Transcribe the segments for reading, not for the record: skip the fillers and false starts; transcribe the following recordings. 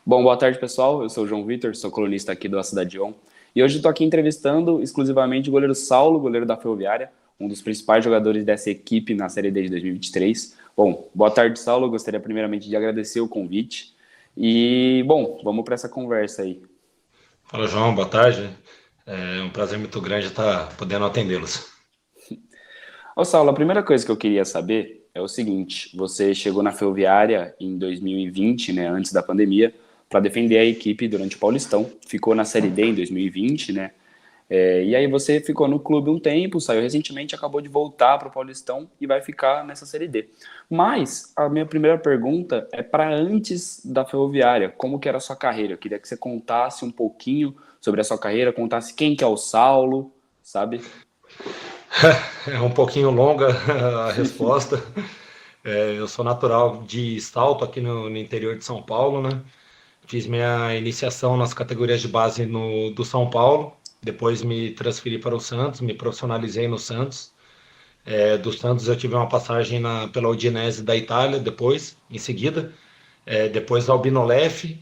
Bom, boa tarde, pessoal. Eu sou o João Vitor, sou colunista aqui do A Cidade On. E hoje estou aqui entrevistando exclusivamente o goleiro Saulo, goleiro da Ferroviária, um dos principais jogadores dessa equipe na Série D de 2023. Bom, boa tarde, Saulo. Gostaria primeiramente de agradecer o convite. E, bom, vamos para essa conversa aí. Fala, João, boa tarde. É um prazer muito grande estar podendo atendê-los. Ô, Saulo, a primeira coisa que eu queria saber é o seguinte: você chegou na Ferroviária em 2020, né, antes da pandemia, para defender a equipe durante o Paulistão. Ficou na Série D em 2020, né? E aí você ficou no clube um tempo, saiu recentemente, acabou de voltar para o Paulistão e vai ficar nessa Série D. Mas a minha primeira pergunta é para antes da Ferroviária, como que era a sua carreira? Eu queria que você contasse um pouquinho sobre a sua carreira, contasse quem que é o Saulo, sabe? É um pouquinho longa a resposta. Eu sou natural de Salto, aqui no interior de São Paulo, né? Fiz minha iniciação nas categorias de base do São Paulo. Depois me transferi para o Santos, me profissionalizei no Santos. Do Santos eu tive uma passagem pela Udinese da Itália, depois, em seguida. Depois Albinolef,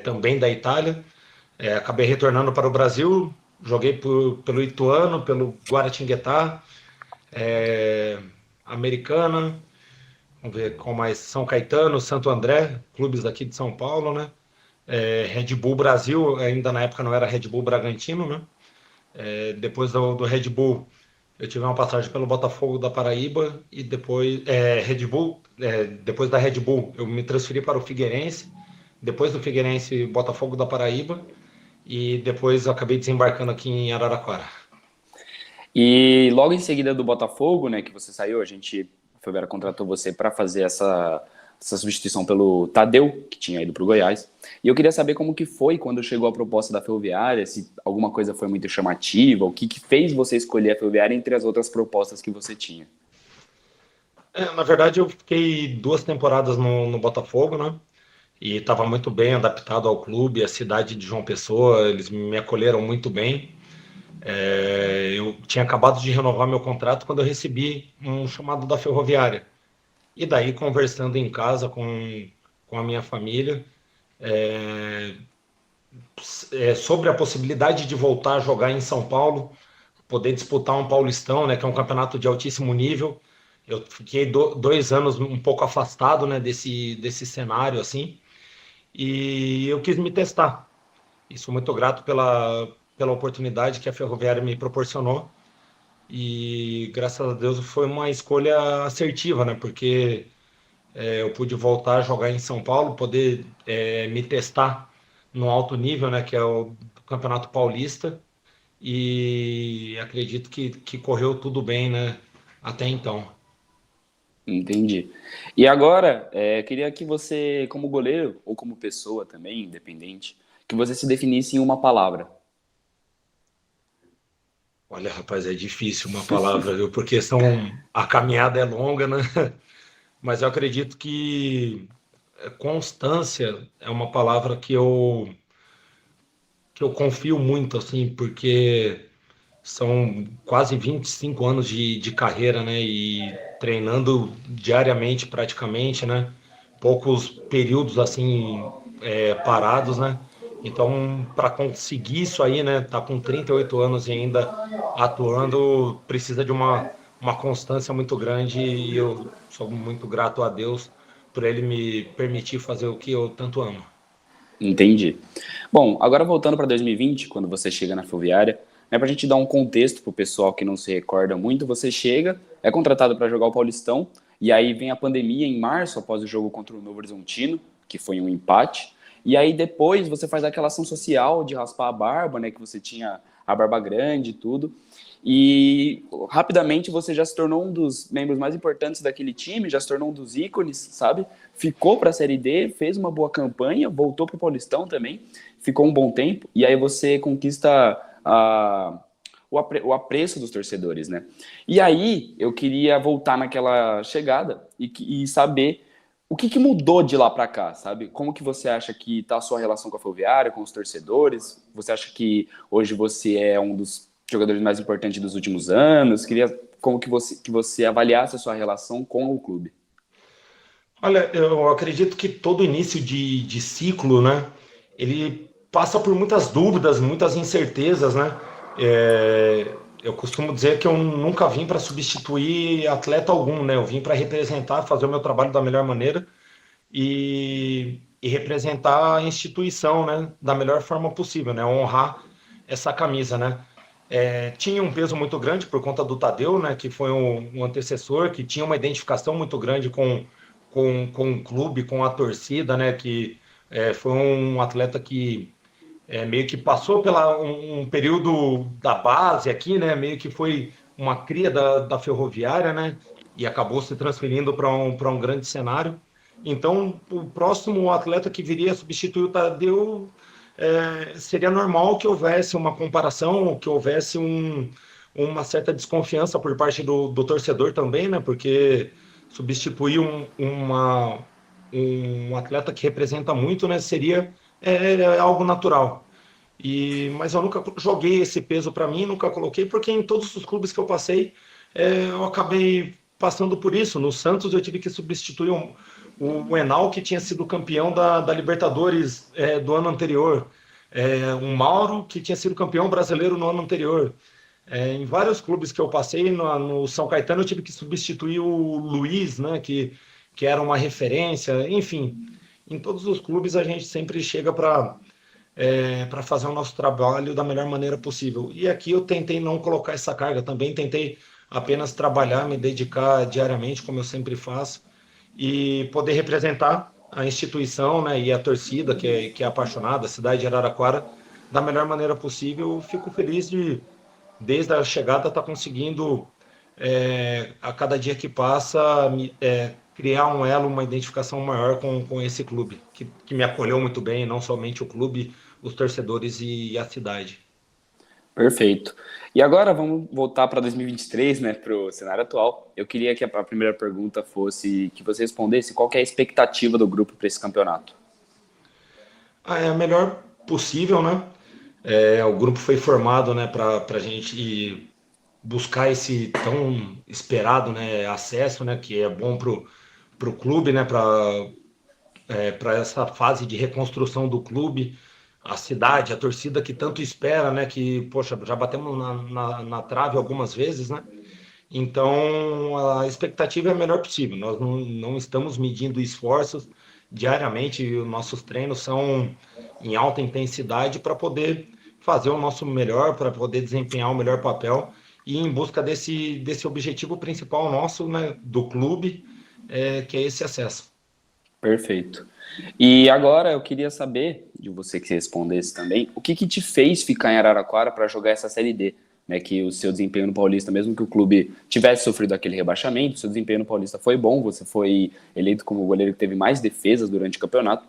também da Itália. Acabei retornando para o Brasil, joguei pelo Ituano, pelo Guaratinguetá, Americana, vamos ver qual mais, São Caetano, Santo André, clubes daqui de São Paulo, né? Red Bull Brasil, ainda na época não era Red Bull Bragantino, né? Depois do Red Bull, eu tive uma passagem pelo Botafogo da Paraíba e depois Red Bull, depois da Red Bull, eu me transferi para o Figueirense. Depois do Figueirense, Botafogo da Paraíba e depois eu acabei desembarcando aqui em Araraquara. E logo em seguida do Botafogo, né, que você saiu, a Ferroviária contratou você para fazer essa substituição pelo Tadeu, que tinha ido para o Goiás. E eu queria saber como que foi quando chegou a proposta da Ferroviária, se alguma coisa foi muito chamativa, o que que fez você escolher a Ferroviária entre as outras propostas que você tinha. Na verdade, eu fiquei 2 temporadas no Botafogo, né? E estava muito bem adaptado ao clube, à cidade de João Pessoa, eles me acolheram muito bem. Eu tinha acabado de renovar meu contrato quando eu recebi um chamado da Ferroviária. E daí, conversando em casa com a minha família, sobre a possibilidade de voltar a jogar em São Paulo, poder disputar um Paulistão, né, que é um campeonato de altíssimo nível. Eu fiquei 2 anos um pouco afastado, né, desse cenário assim, e eu quis me testar. E sou muito grato pela oportunidade que a Ferroviária me proporcionou. E graças a Deus foi uma escolha assertiva, né? Porque eu pude voltar a jogar em São Paulo, poder me testar no alto nível, né? Que é o Campeonato Paulista. E acredito que correu tudo bem, né? Até então. Entendi. E agora, queria que você, como goleiro, ou como pessoa também, independente, que você se definisse em uma palavra. Olha, rapaz, é difícil uma palavra, viu? Porque a caminhada é longa, né? Mas eu acredito que constância é uma palavra que eu confio muito, assim, porque são quase 25 anos de carreira, né? E treinando diariamente, praticamente, né? Poucos períodos, assim, parados, né? Então, para conseguir isso aí, né? Tá com 38 anos e ainda atuando, precisa de uma constância muito grande e eu sou muito grato a Deus por ele me permitir fazer o que eu tanto amo. Entendi. Bom, agora voltando para 2020, quando você chega na Ferroviária, né, para a gente dar um contexto para o pessoal que não se recorda muito, você chega, é contratado para jogar o Paulistão, e aí vem a pandemia em março, após o jogo contra o Novo Horizontino, que foi um empate, e aí depois você faz aquela ação social de raspar a barba, né, que você tinha a barba grande e tudo, e rapidamente você já se tornou um dos membros mais importantes daquele time, já se tornou um dos ícones, sabe? Ficou para a Série D, fez uma boa campanha, voltou para o Paulistão também, ficou um bom tempo, e aí você conquista o apreço dos torcedores, né? E aí eu queria voltar naquela chegada e saber o que mudou de lá para cá, sabe? Como que você acha que está a sua relação com a Ferroviária, com os torcedores? Você acha que hoje você é um dos jogadores mais importantes dos últimos anos? Queria como que você avaliasse a sua relação com o clube. Olha, eu acredito que todo início de ciclo, né, ele passa por muitas dúvidas, muitas incertezas, né? Eu costumo dizer que eu nunca vim para substituir atleta algum, né? Eu vim para representar, fazer o meu trabalho da melhor maneira e representar a instituição, né, da melhor forma possível, né? Honrar essa camisa, né? Tinha um peso muito grande por conta do Tadeu, né, que foi um antecessor, que tinha uma identificação muito grande com o clube, com a torcida, né, que foi um atleta que meio que passou pela um período da base aqui, né, meio que foi uma cria da Ferroviária, né, e acabou se transferindo para um grande cenário. Então, o próximo atleta que viria a substituir o Tadeu seria normal que houvesse uma comparação, que houvesse uma certa desconfiança por parte do torcedor também, né? Porque substituir um atleta que representa muito, né? Seria algo natural. Mas eu nunca joguei esse peso para mim, nunca coloquei, porque em todos os clubes que eu passei, eu acabei passando por isso. No Santos eu tive que substituir o Enal, que tinha sido campeão da Libertadores do ano anterior. Um Mauro, que tinha sido campeão brasileiro no ano anterior. Em vários clubes que eu passei, no São Caetano eu tive que substituir o Luiz, né, que era uma referência. Enfim, em todos os clubes a gente sempre chega para fazer o nosso trabalho da melhor maneira possível. E aqui eu tentei não colocar essa carga, também tentei apenas trabalhar, me dedicar diariamente, como eu sempre faço, e poder representar a instituição, né, e a torcida que é apaixonada, a cidade de Araraquara, da melhor maneira possível. Fico feliz de, desde a chegada, estar conseguindo, a cada dia que passa, criar um elo, uma identificação maior com esse clube, que me acolheu muito bem, não somente o clube, os torcedores e a cidade. Perfeito. E agora vamos voltar para 2023, né, para o cenário atual. Eu queria que a primeira pergunta fosse que você respondesse qual que é a expectativa do grupo para esse campeonato. É a melhor possível, né? O grupo foi formado, né, para a gente buscar esse tão esperado, né, acesso, né, que é bom pro clube, né, para essa fase de reconstrução do clube, a cidade, a torcida que tanto espera, né, que, poxa, já batemos na trave algumas vezes, né? Então, a expectativa é a melhor possível. Nós não estamos medindo esforços diariamente, os nossos treinos são em alta intensidade para poder fazer o nosso melhor, para poder desempenhar o melhor papel e em busca desse objetivo principal nosso, né, do clube, que é esse acesso. Perfeito. E agora eu queria saber, de você que se respondesse também, o que te fez ficar em Araraquara para jogar essa Série D? Né, que o seu desempenho no Paulista, mesmo que o clube tivesse sofrido aquele rebaixamento, o seu desempenho no Paulista foi bom, você foi eleito como o goleiro que teve mais defesas durante o campeonato.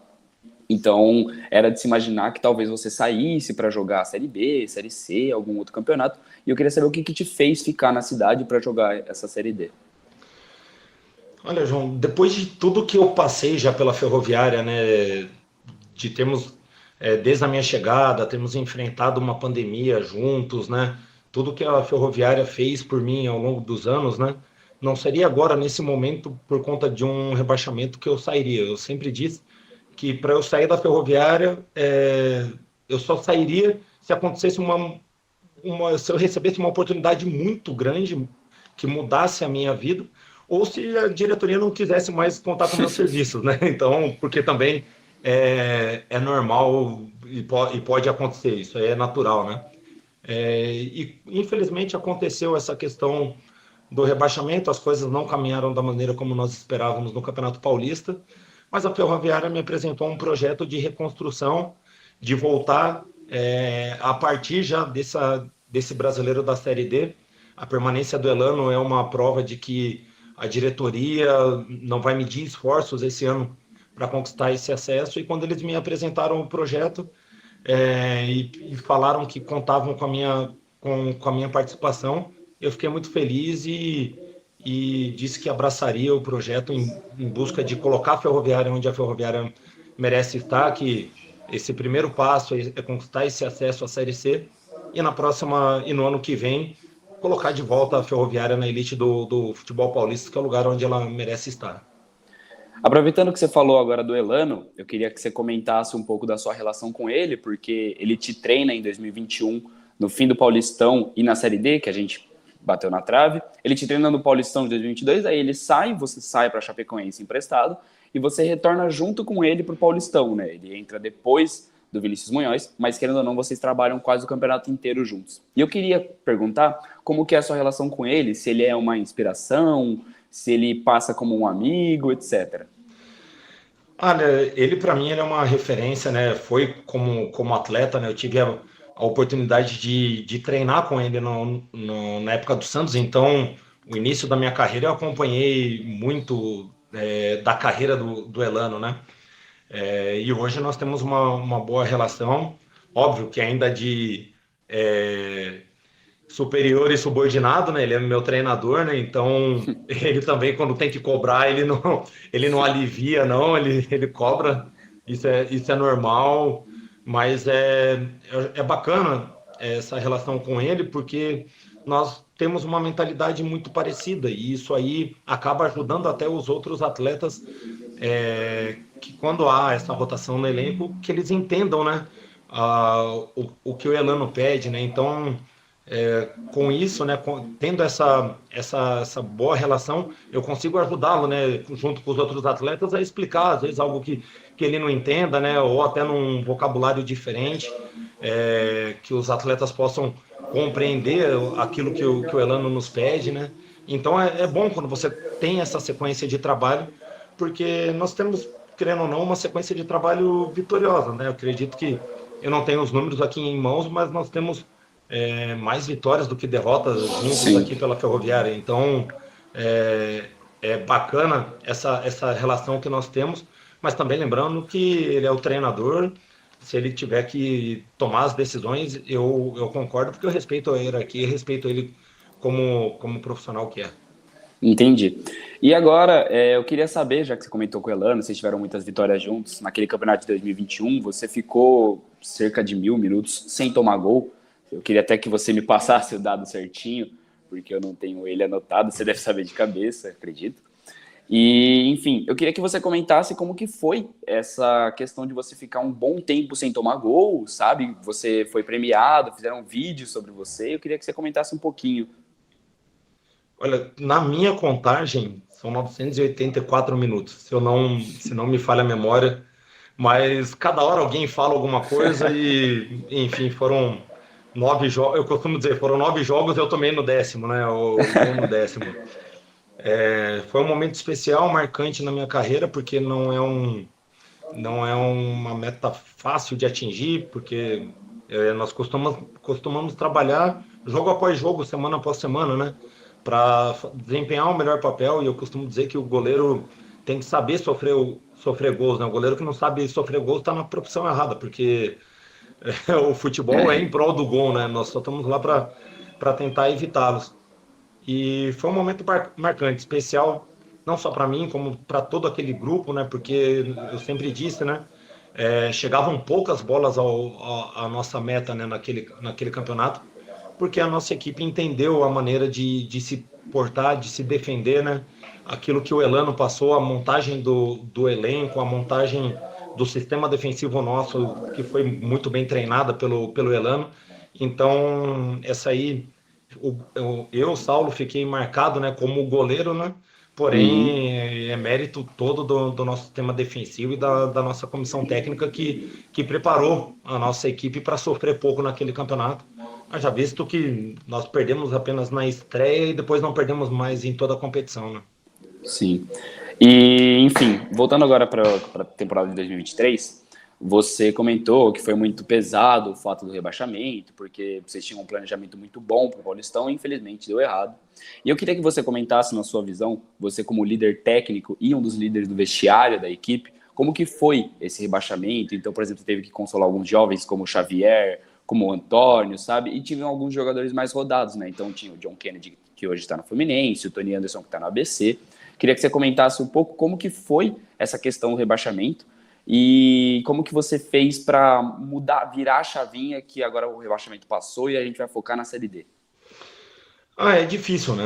Então, era de se imaginar que talvez você saísse para jogar a Série B, Série C, algum outro campeonato. E eu queria saber o que te fez ficar na cidade para jogar essa Série D. Olha, João, depois de tudo que eu passei já pela Ferroviária, né, de termos, desde a minha chegada, termos enfrentado uma pandemia juntos, né, tudo que a Ferroviária fez por mim ao longo dos anos, né, não seria agora, nesse momento, por conta de um rebaixamento que eu sairia. Eu sempre disse que para eu sair da Ferroviária, eu só sairia se acontecesse se eu recebesse uma oportunidade muito grande que mudasse a minha vida, ou se a diretoria não quisesse mais contar com meus serviços, né? Então, porque também é normal e pode acontecer, isso é natural, né? E infelizmente aconteceu essa questão do rebaixamento, as coisas não caminharam da maneira como nós esperávamos no Campeonato Paulista, mas a Ferroviária me apresentou um projeto de reconstrução, de voltar a partir já desse brasileiro da Série D. A permanência do Elano é uma prova de que a diretoria não vai medir esforços esse ano para conquistar esse acesso, e quando eles me apresentaram o projeto e falaram que contavam com a minha participação, eu fiquei muito feliz e disse que abraçaria o projeto em busca de colocar a Ferroviária onde a Ferroviária merece estar, que esse primeiro passo é conquistar esse acesso à Série C, e no ano que vem colocar de volta a Ferroviária na elite do futebol paulista, que é o lugar onde ela merece estar. Aproveitando que você falou agora do Elano, eu queria que você comentasse um pouco da sua relação com ele, porque ele te treina em 2021, no fim do Paulistão e na Série D, que a gente bateu na trave. Ele te treina no Paulistão de 2022, aí ele sai, você sai para Chapecoense emprestado, e você retorna junto com ele para o Paulistão, né? Ele entra depois do Vinícius Munhoz, mas querendo ou não, vocês trabalham quase o campeonato inteiro juntos. E eu queria perguntar como que é a sua relação com ele, se ele é uma inspiração, se ele passa como um amigo, etc. Olha, ele para mim ele é uma referência, né? Foi como atleta, né? Eu tive a oportunidade de treinar com ele na época do Santos, então o início da minha carreira eu acompanhei muito da carreira do Elano, né? E hoje nós temos uma boa relação, óbvio que ainda de é, superior e subordinado, né? Ele é meu treinador, né? Então ele também, quando tem que cobrar, ele não alivia, não, ele cobra, isso é normal, mas é bacana essa relação com ele, porque nós temos uma mentalidade muito parecida, e isso aí acaba ajudando até os outros atletas que quando há essa rotação no elenco, que eles entendam, né? O que o Elano pede, né? Então com isso, né, tendo essa boa relação, eu consigo ajudá-lo, né, junto com os outros atletas, a explicar, às vezes, algo que ele não entenda, né, ou até num vocabulário diferente, que os atletas possam compreender aquilo que o Elano nos pede, né. Então, é bom quando você tem essa sequência de trabalho, porque nós temos, querendo ou não, uma sequência de trabalho vitoriosa, né. Eu acredito que eu não tenho os números aqui em mãos, mas nós temos mais vitórias do que derrotas juntos Sim. aqui pela Ferroviária. Então, é bacana essa relação que nós temos, mas também lembrando que ele é o treinador. Se ele tiver que tomar as decisões, eu concordo, porque eu respeito a hierarquia, respeito ele como profissional que é. Entendi. E agora, eu queria saber, já que você comentou com o Elano, vocês tiveram muitas vitórias juntos, naquele campeonato de 2021, você ficou cerca de 1.000 minutos sem tomar gol. Eu queria até que você me passasse o dado certinho, porque eu não tenho ele anotado, você deve saber de cabeça, acredito. E, enfim, eu queria que você comentasse como que foi essa questão de você ficar um bom tempo sem tomar gol, sabe? Você foi premiado, fizeram um vídeo sobre você, eu queria que você comentasse um pouquinho. Olha, na minha contagem, são 984 minutos, se não me falha a memória, mas cada hora alguém fala alguma coisa e, enfim, foram 9 jogos. Eu costumo dizer, foram 9 jogos, eu tomei no 10º, né? O gol no 10º. Foi um momento especial, marcante na minha carreira, porque não é uma meta fácil de atingir, porque nós costumamos trabalhar jogo após jogo, semana após semana, né? Para desempenhar o melhor papel, e eu costumo dizer que o goleiro tem que saber sofrer gols, né? O goleiro que não sabe sofrer gols está na profissão errada, porque o futebol é em prol do gol, né? Nós só estamos lá para tentar evitá-los. E foi um momento marcante, especial, não só para mim, como para todo aquele grupo, né? Porque eu sempre disse, né? Chegavam poucas bolas à nossa meta, né? Naquele campeonato, porque a nossa equipe entendeu a maneira de se portar, de se defender, né? Aquilo que o Elano passou, a montagem do elenco, a montagem do sistema defensivo nosso, que foi muito bem treinada pelo Elano. Então, essa aí, eu, Saulo, fiquei marcado, né, como goleiro, né? Uhum. Porém, é mérito todo do nosso sistema defensivo e da nossa comissão técnica que preparou a nossa equipe para sofrer pouco naquele campeonato. Já visto que nós perdemos apenas na estreia e depois não perdemos mais em toda a competição, né? Sim. E, enfim, voltando agora para a temporada de 2023, você comentou que foi muito pesado o fato do rebaixamento, porque vocês tinham um planejamento muito bom para o Paulistão e infelizmente deu errado. E eu queria que você comentasse, na sua visão, você como líder técnico e um dos líderes do vestiário da equipe, como que foi esse rebaixamento? Então, por exemplo, você teve que consolar alguns jovens como o Xavier, como o Antônio, sabe? E tiveram alguns jogadores mais rodados, né? Então tinha o John Kennedy, que hoje está no Fluminense, o Tony Anderson, que está no ABC. Queria que você comentasse um pouco como que foi essa questão do rebaixamento e como que você fez para mudar, virar a chavinha que agora o rebaixamento passou e a gente vai focar na Série D. É difícil, né?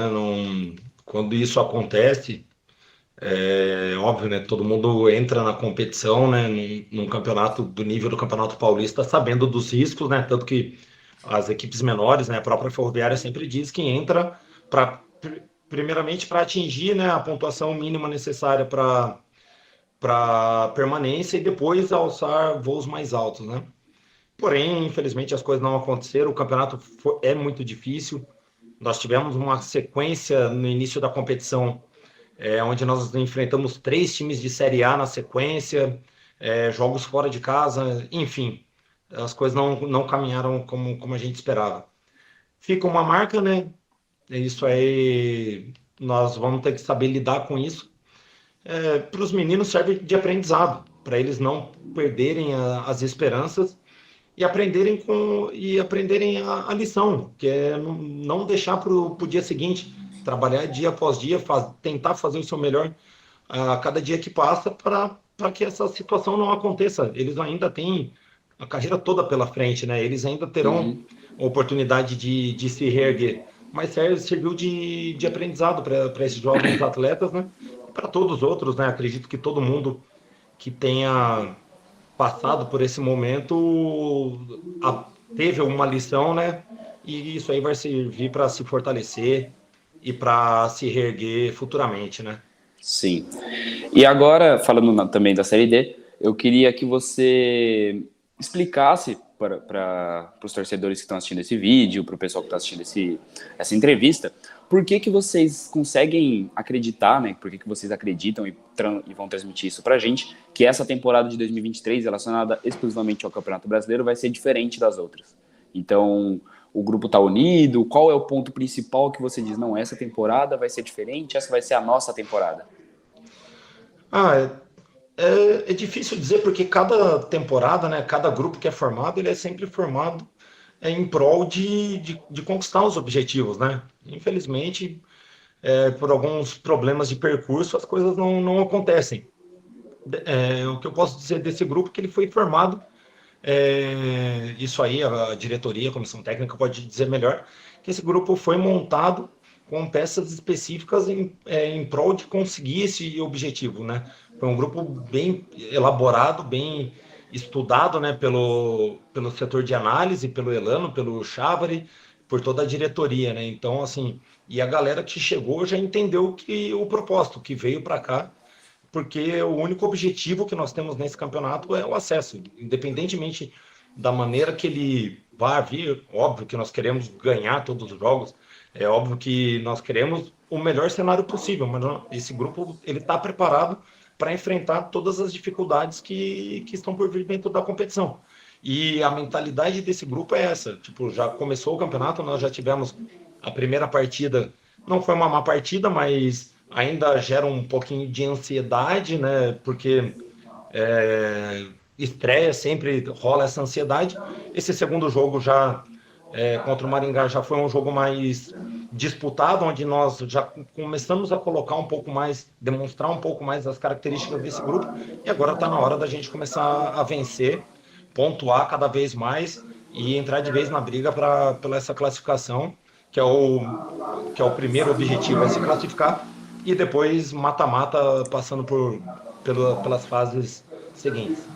Quando isso acontece, É óbvio, né? Todo mundo entra na competição, né? Num campeonato do nível do Campeonato Paulista, sabendo dos riscos, né? Tanto que as equipes menores, né? A própria Ferroviária sempre diz que entra para, primeiramente, para atingir, né? A pontuação mínima necessária para permanência e depois alçar voos mais altos, né? Porém, infelizmente, as coisas não aconteceram. O campeonato é muito difícil. Nós tivemos uma sequência no início da competição, onde nós enfrentamos 3 times de Série A na sequência, jogos fora de casa, enfim, as coisas não caminharam como a gente esperava. Fica uma marca, né? Isso aí, nós vamos ter que saber lidar com isso. Para os meninos serve de aprendizado, para eles não perderem as esperanças e aprenderem a lição, que é não deixar para o dia seguinte, trabalhar dia após dia, tentar fazer o seu melhor a cada dia que passa para que essa situação não aconteça. Eles ainda têm a carreira toda pela frente, né? Eles ainda terão Uhum. a oportunidade de se reerguer. Mas serviu de aprendizado para esses jovens atletas, né? E para todos os outros, né? Acredito que todo mundo que tenha passado por esse momento teve uma lição, né? E isso aí vai servir para se fortalecer e para se reerguer futuramente, né? Sim. E agora, falando também da Série D, eu queria que você explicasse para os torcedores que estão assistindo esse vídeo, para o pessoal que está assistindo essa entrevista, por que que vocês conseguem acreditar, né? Por que que vocês acreditam e vão transmitir isso para a gente, que essa temporada de 2023, relacionada exclusivamente ao Campeonato Brasileiro, vai ser diferente das outras. Então, o grupo está unido? Qual é o ponto principal que você diz, não, essa temporada vai ser diferente, essa vai ser a nossa temporada? Ah, é difícil dizer porque cada temporada, né, cada grupo que é formado, ele é sempre formado em prol de conquistar os objetivos, né? Infelizmente, por alguns problemas de percurso, as coisas não acontecem. O que eu posso dizer desse grupo é que ele foi formado, isso aí a diretoria, a comissão técnica pode dizer melhor, que esse grupo foi montado com peças específicas em prol de conseguir esse objetivo, né? Foi um grupo bem elaborado, bem estudado, né, pelo setor de análise, pelo Elano, pelo Chavari, por toda a diretoria, né? Então, assim, e a galera que chegou já entendeu que o propósito, que veio para cá, porque o único objetivo que nós temos nesse campeonato é o acesso, independentemente da maneira que ele vai vir. Óbvio que nós queremos ganhar todos os jogos, é óbvio que nós queremos o melhor cenário possível, mas esse grupo ele está preparado para enfrentar todas as dificuldades que estão por vir dentro da competição. E a mentalidade desse grupo é essa, tipo, já começou o campeonato, nós já tivemos a primeira partida, não foi uma má partida, mas ainda gera um pouquinho de ansiedade, né? Porque estreia sempre rola essa ansiedade. Esse segundo jogo já contra o Maringá já foi um jogo mais disputado, onde nós já começamos a colocar um pouco mais, demonstrar um pouco mais as características desse grupo, e agora está na hora da gente começar a vencer, pontuar cada vez mais e entrar de vez na briga pela essa classificação, que é o primeiro objetivo, é se classificar, e depois mata-mata passando pelas fases seguintes.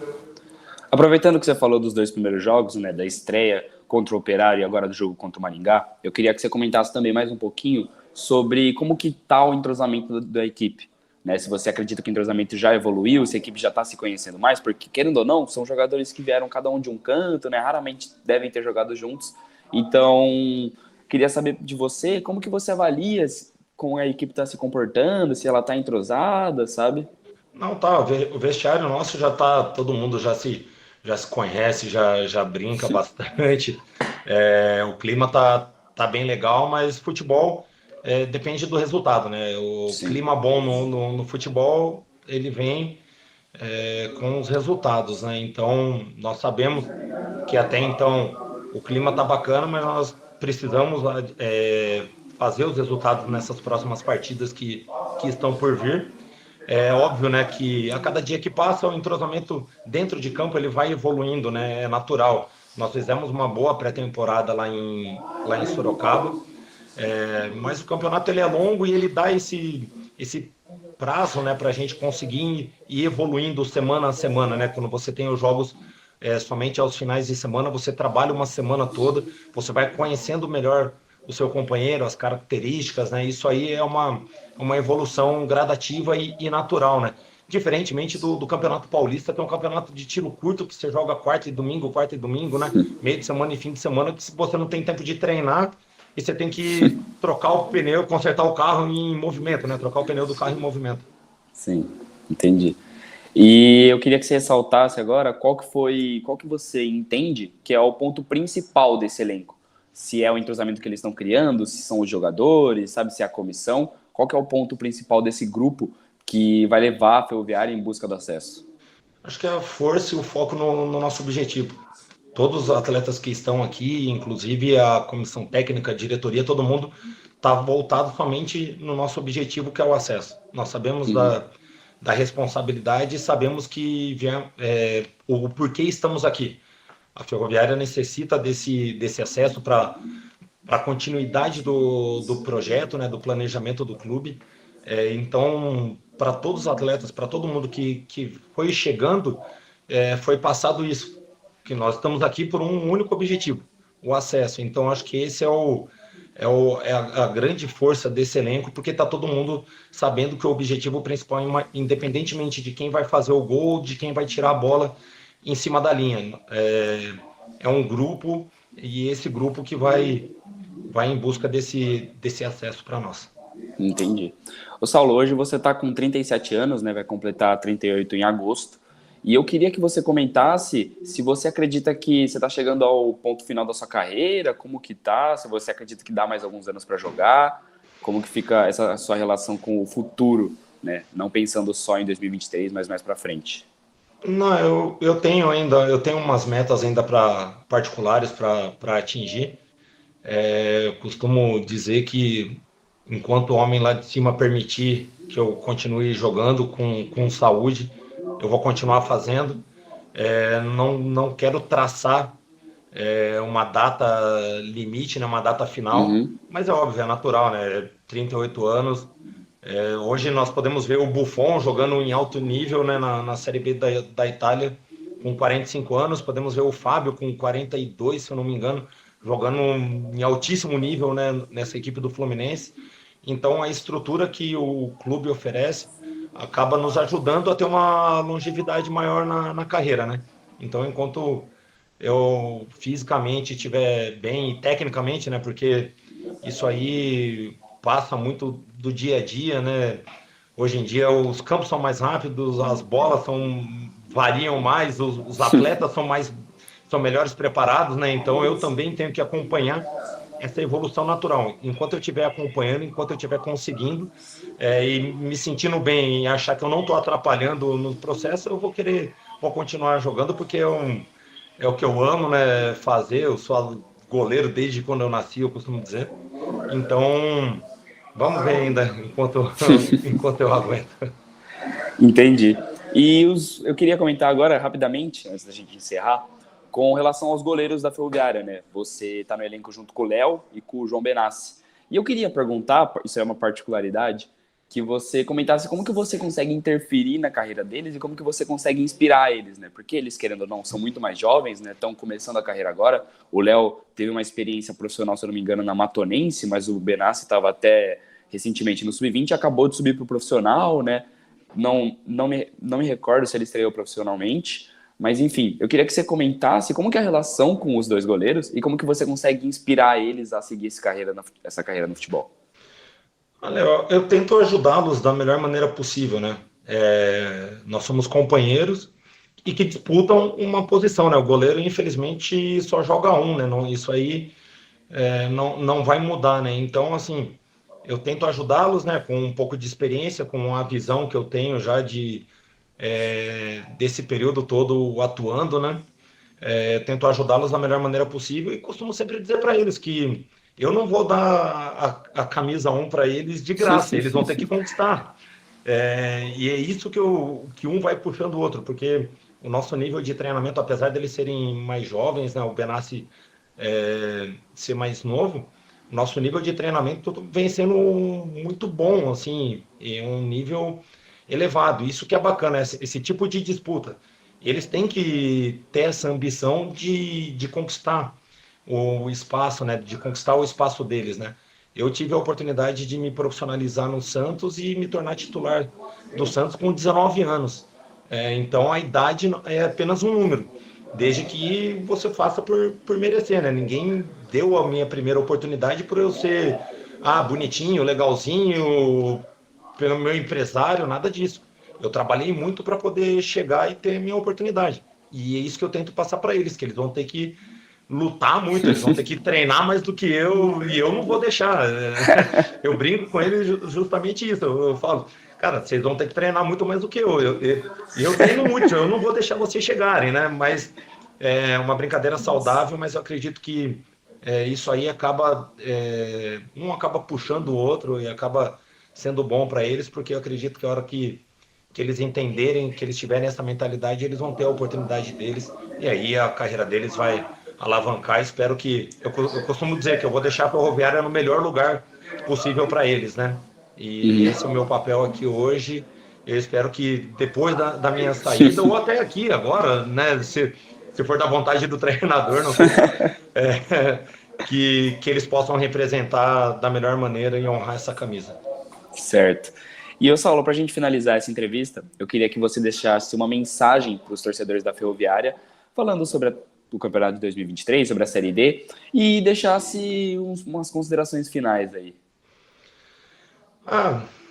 Aproveitando que você falou dos dois primeiros jogos, né, da estreia contra o Operário e agora do jogo contra o Maringá, eu queria que você comentasse também mais um pouquinho sobre como que tá o entrosamento da equipe, né? Se você acredita que o entrosamento já evoluiu, se a equipe já está se conhecendo mais, porque querendo ou não, são jogadores que vieram cada um de um canto, né? Raramente devem ter jogado juntos. Então, queria saber de você como que você avalia como a equipe está se comportando, se ela está entrosada, sabe? Não, tá, o vestiário nosso já tá, todo mundo já se conhece, já brinca bastante. O clima tá bem legal, mas futebol depende do resultado, né? O Sim. clima bom no futebol, ele vem com os resultados, né? Então, nós sabemos que até então o clima tá bacana, mas nós precisamos fazer os resultados nessas próximas partidas que estão por vir. É óbvio, né, que a cada dia que passa o entrosamento dentro de campo ele vai evoluindo, né, é natural. Nós fizemos uma boa pré-temporada lá em Sorocaba, mas o campeonato ele é longo e ele dá esse prazo, né, para a gente conseguir ir evoluindo semana a semana, né? Quando você tem os jogos somente aos finais de semana, você trabalha uma semana toda, você vai conhecendo melhor o seu companheiro, as características, né? Isso aí é uma evolução gradativa e natural, né? Diferentemente do Campeonato Paulista, que é um campeonato de tiro curto, que você joga quarta e domingo, né? Meio de semana e fim de semana, que você não tem tempo de treinar e você tem que trocar o pneu, consertar o carro em movimento, né? Trocar o pneu do carro em movimento. Sim, entendi. E eu queria que você ressaltasse agora qual que você entende que é o ponto principal desse elenco. Se é o entrosamento que eles estão criando, se são os jogadores, sabe, se é a comissão. Qual que é o ponto principal desse grupo que vai levar a Ferroviária em busca do acesso? Acho que é a força e o foco no nosso objetivo. Todos os atletas que estão aqui, inclusive a comissão técnica, a diretoria, todo mundo está voltado somente no nosso objetivo, que é o acesso. Nós sabemos Uhum, da responsabilidade e sabemos que o porquê estamos aqui. A Ferroviária necessita desse acesso para a continuidade do projeto, né, do planejamento do clube. Então, para todos os atletas, para todo mundo que foi chegando, foi passado isso, que nós estamos aqui por um único objetivo, o acesso. Então, acho que esse é a grande força desse elenco, porque está todo mundo sabendo que o objetivo principal, independentemente de quem vai fazer o gol, de quem vai tirar a bola em cima da linha, é um grupo, e esse grupo que vai em busca desse acesso para nós. entendi. Ô Saulo, hoje você está com 37 anos, né? Vai completar 38 em agosto. E eu queria que você comentasse se você acredita que você está chegando ao ponto final da sua carreira, como que tá, se você acredita que dá mais alguns anos para jogar, como que fica essa sua relação com o futuro, né? Não pensando só em 2023, mas mais para frente. Não, eu tenho umas metas ainda para particulares para atingir. Eu costumo dizer que enquanto o homem lá de cima permitir que eu continue jogando com saúde, eu vou continuar fazendo. Não quero traçar uma data limite, né, uma data final, Uhum. mas é óbvio, é natural, né? 38 anos. Hoje nós podemos ver o Buffon jogando em alto nível, né, na Série B da Itália com 45 anos. Podemos ver o Fábio com 42, se eu não me engano, jogando em altíssimo nível, né, nessa equipe do Fluminense. Então a estrutura que o clube oferece acaba nos ajudando a ter uma longevidade maior na carreira, né? Então enquanto eu fisicamente estiver bem e tecnicamente, né, porque isso aí passa muito do dia a dia, né? Hoje em dia os campos são mais rápidos, as bolas variam mais, os atletas são melhores preparados, né? Então eu também tenho que acompanhar essa evolução natural. Enquanto eu estiver acompanhando, enquanto eu estiver conseguindo e me sentindo bem e achar que eu não estou atrapalhando no processo, eu vou continuar jogando porque é o que eu amo, né? Fazer. Eu sou goleiro desde quando eu nasci, eu costumo dizer. Então, vamos ver ainda enquanto eu aguento. Entendi. E eu queria comentar agora, rapidamente, antes da gente encerrar, com relação aos goleiros da Ferroviária, né? Você está no elenco junto com o Léo e com o João Benassi. E eu queria perguntar, isso é uma particularidade, que você comentasse como que você consegue interferir na carreira deles e como que você consegue inspirar eles, né? Porque eles, querendo ou não, são muito mais jovens, né? Estão começando a carreira agora. O Léo teve uma experiência profissional, se eu não me engano, na Matonense, mas o Benassi estava até recentemente no Sub-20 e acabou de subir para o profissional, né? Não me recordo se ele estreou profissionalmente, mas enfim, eu queria que você comentasse como que é a relação com os dois goleiros e como que você consegue inspirar eles a seguir essa carreira no futebol. Olha, eu tento ajudá-los da melhor maneira possível, né? Nós somos companheiros e que disputam uma posição, né? O goleiro, infelizmente, só joga um, né? Não, isso aí não vai mudar, né? Então, assim, eu tento ajudá-los, né? Com um pouco de experiência, com a visão que eu tenho já desse período todo atuando, né? Tento ajudá-los da melhor maneira possível e costumo sempre dizer para eles que eu não vou dar a camisa 1 para eles de graça, eles vão ter que conquistar. E é isso que um vai puxando o outro, porque o nosso nível de treinamento, apesar deles serem mais jovens, né, o Benassi ser mais novo, nosso nível de treinamento vem sendo muito bom, assim, e um nível elevado. Isso que é bacana, esse tipo de disputa. Eles têm que ter essa ambição de conquistar o espaço, né? De conquistar o espaço deles, né? Eu tive a oportunidade de me profissionalizar no Santos e me tornar titular do Santos com 19 anos. Então a idade é apenas um número, desde que você faça por merecer, né? Ninguém deu a minha primeira oportunidade por eu ser bonitinho, legalzinho, pelo meu empresário, nada disso. Eu trabalhei muito para poder chegar e ter minha oportunidade. E é isso que eu tento passar para eles, que eles vão ter que lutar muito, eles vão ter que treinar mais do que eu, e eu não vou deixar. Eu brinco com eles justamente isso. Eu falo, cara, vocês vão ter que treinar muito mais do que eu. Eu treino muito, eu não vou deixar vocês chegarem, né? Mas é uma brincadeira saudável, mas eu acredito que isso aí acaba, um acaba puxando o outro e acaba sendo bom para eles, porque eu acredito que a hora que eles entenderem, que eles tiverem essa mentalidade, eles vão ter a oportunidade deles, e aí a carreira deles vai alavancar. Espero que, eu costumo dizer que eu vou deixar a Ferroviária no melhor lugar possível para eles, né? E Uhum. esse é o meu papel aqui hoje. Eu espero que depois da minha saída, ou até aqui agora, né? Se for da vontade do treinador, não sei, que eles possam representar da melhor maneira e honrar essa camisa. Certo. E eu, Saulo, para a gente finalizar essa entrevista, eu queria que você deixasse uma mensagem para os torcedores da Ferroviária, falando sobre o campeonato de 2023, sobre a Série D, e deixasse umas considerações finais aí.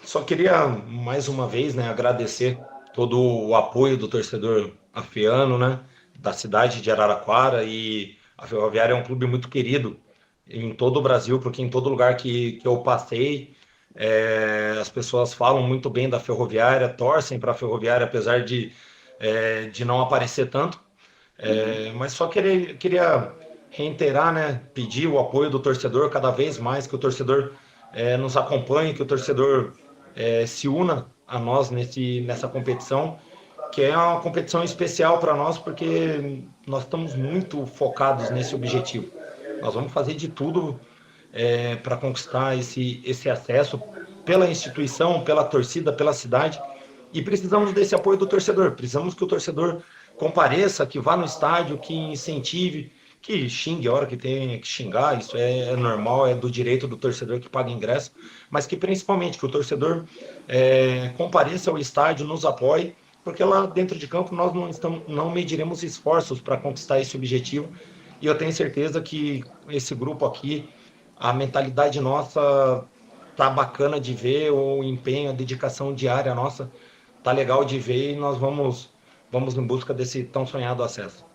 Só queria mais uma vez, né, agradecer todo o apoio do torcedor afiano, né, da cidade de Araraquara. E a Ferroviária é um clube muito querido em todo o Brasil, porque em todo lugar que eu passei, as pessoas falam muito bem da Ferroviária, torcem para a Ferroviária, apesar de não aparecer tanto. Uhum. Mas só queria reiterar, né, pedir o apoio do torcedor cada vez mais, que o torcedor nos acompanhe, que o torcedor se una a nós nessa competição, que é uma competição especial para nós, porque nós estamos muito focados nesse objetivo. Nós vamos fazer de tudo para conquistar esse acesso pela instituição, pela torcida, pela cidade. E precisamos desse apoio do torcedor. Precisamos que o torcedor compareça, que vá no estádio, que incentive, que xingue a hora que tem que xingar. Isso é normal, é do direito do torcedor que paga ingresso. Mas que principalmente que o torcedor compareça ao estádio, nos apoie, porque lá dentro de campo nós não mediremos esforços para conquistar esse objetivo. E eu tenho certeza que esse grupo aqui, a mentalidade nossa tá bacana de ver, o empenho, a dedicação diária nossa tá legal de ver, e nós vamos em busca desse tão sonhado acesso.